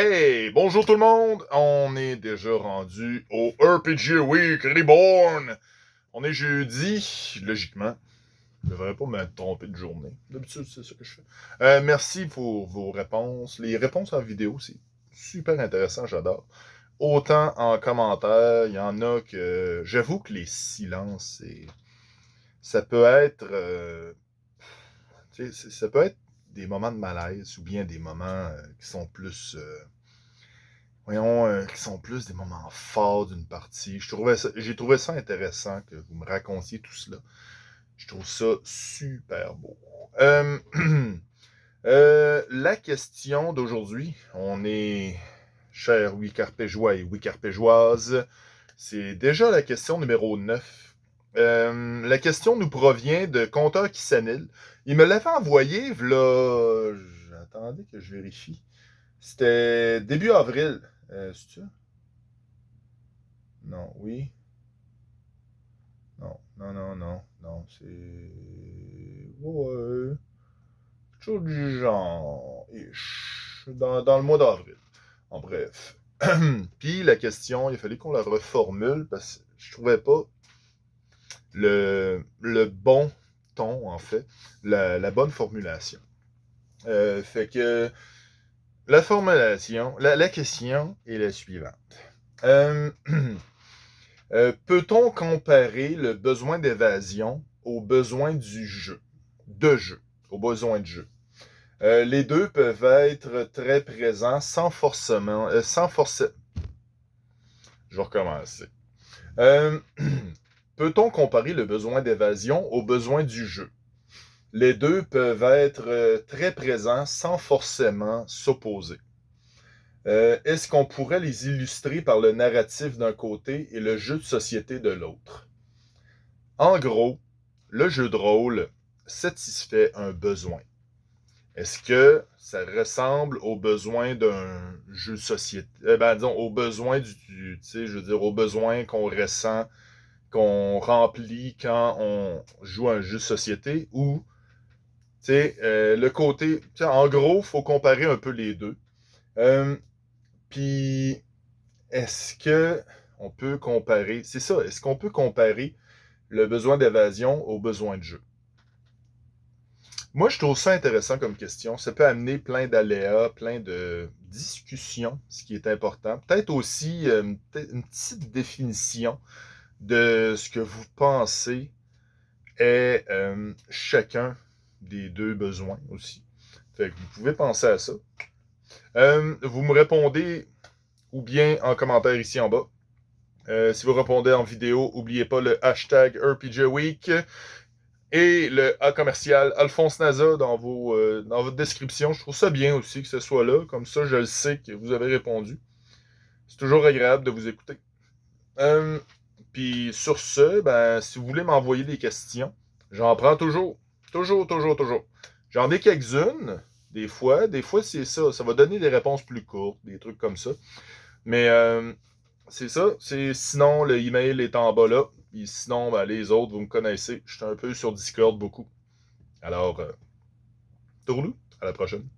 Hey, bonjour tout le monde! On est déjà rendu au RPG Week Reborn. On est jeudi, logiquement. Je devrais pas me tromper de journée. D'habitude, c'est ça que je fais. Merci pour vos réponses. Les réponses en vidéo, c'est super intéressant, j'adore. Autant en commentaire, il y en a que... J'avoue que les silences, ça peut être... ça peut être des moments de malaise ou bien des moments qui sont plus... qui sont plus des moments forts d'une partie. J'ai trouvé ça intéressant que vous me racontiez tout cela. Je trouve ça super beau. La question d'aujourd'hui, on est, chers Wicarpégeois et Wicarpégeoises, c'est déjà la question numéro 9. La question nous provient de Compteur qui s'annule. Il me l'avait envoyé, là. J'attendais que je vérifie. C'était début avril. C'est ça? Non, oui. Non, non, non, non, non, c'est... Ouais. Quelque chose du genre. Ish. Dans le mois d'avril. En bref. Puis la question, il fallait qu'on la reformule parce que je trouvais pas le bon ton, en fait, la bonne formulation. Fait que la formulation, la question est la suivante. Peut-on comparer le besoin d'évasion au besoin du jeu, au besoin de jeu? Les deux peuvent être très présents sans forcément. Je vais recommencer. Peut-on comparer le besoin d'évasion au besoin du jeu? Les deux peuvent être très présents sans forcément s'opposer. Est-ce qu'on pourrait les illustrer par le narratif d'un côté et le jeu de société de l'autre? En gros, le jeu de rôle satisfait un besoin. Est-ce que ça ressemble aux besoins d'un jeu de société? Disons, aux besoins aux besoins qu'on ressent, qu'on remplit quand on joue à un jeu de société ou, le côté, en gros, il faut comparer un peu les deux. Puis, est-ce que on peut comparer, c'est ça, est-ce qu'on peut comparer le besoin d'évasion au besoin de jeu? Moi, je trouve ça intéressant comme question. Ça peut amener plein d'aléas, plein de discussions, ce qui est important. Peut-être aussi peut-être une petite définition de ce que vous pensez est chacun des deux besoins aussi. Fait que vous pouvez penser à ça. Vous me répondez ou bien en commentaire ici en bas. Si vous répondez en vidéo, n'oubliez pas le hashtag RPGWeek et le A commercial Alphonse Naza dans votre description. Je trouve ça bien aussi que ce soit là. Comme ça, je le sais que vous avez répondu. C'est toujours agréable de vous écouter. Puis sur ce, si vous voulez m'envoyer des questions, j'en prends toujours. Toujours, toujours, toujours. J'en ai quelques-unes, des fois. Des fois, c'est ça. Ça va donner des réponses plus courtes, des trucs comme ça. Mais c'est ça. Sinon, le email est en bas là. Puis sinon, les autres, vous me connaissez. Je suis un peu sur Discord beaucoup. Alors, tournou, à la prochaine.